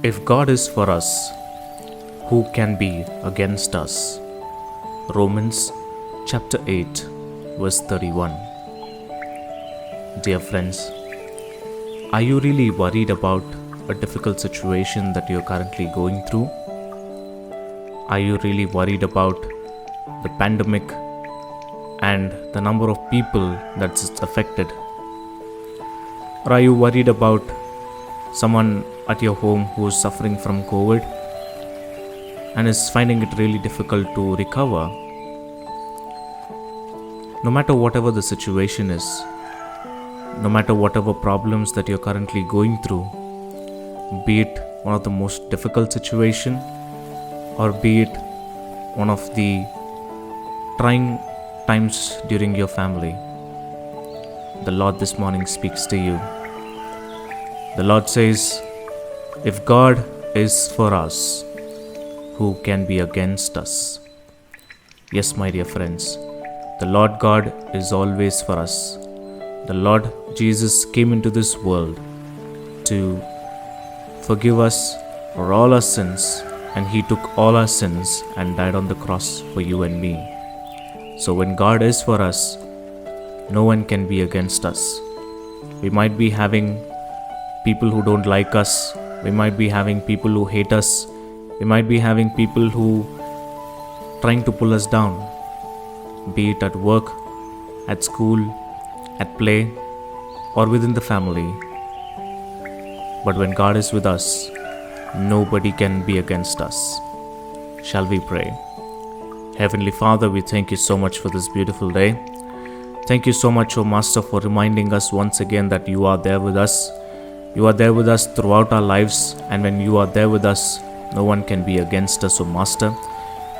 If God is for us, who can be against us? Romans chapter 8, verse 31. Dear friends, are you really worried about a difficult situation that you're currently going through? Are you really worried about the pandemic and the number of people that's affected? Or are you worried about someone at your home who is suffering from COVID and is finding it really difficult to recover? No matter whatever the situation is, no matter whatever problems that you're currently going through, be it one of the most difficult situation or be it one of the trying times during your family, the Lord this morning speaks to you. The Lord says, if God is for us, who can be against us? Yes, my dear friends, the Lord God is always for us. The Lord Jesus came into this world to forgive us for all our sins, and He took all our sins and died on the cross for you and me. So when God is for us, no one can be against us. We might be having people who don't like us. We might be having people who hate us. We might be having people who trying to pull us down, be it at work, at school, at play, or within the family. But when God is with us, nobody can be against us. Shall we pray? Heavenly Father, we thank you so much for this beautiful day. Thank you so much, O Master, for reminding us once again that you are there with us. You are there with us throughout our lives, and when you are there with us, no one can be against us, O Master.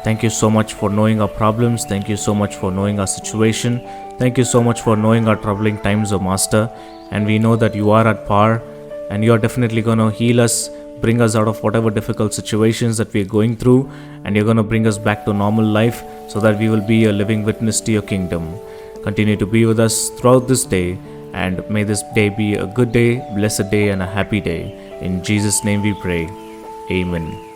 Thank you so much for knowing our problems. Thank you so much for knowing our situation. Thank you so much for knowing our troubling times, O Master. And we know that you are at power, and you are definitely going to heal us, bring us out of whatever difficult situations that we are going through, and you're going to bring us back to normal life so that we will be a living witness to your kingdom. Continue to be with us throughout this day, and may this day be a good day, blessed day, and a happy day. In Jesus' name we pray. Amen.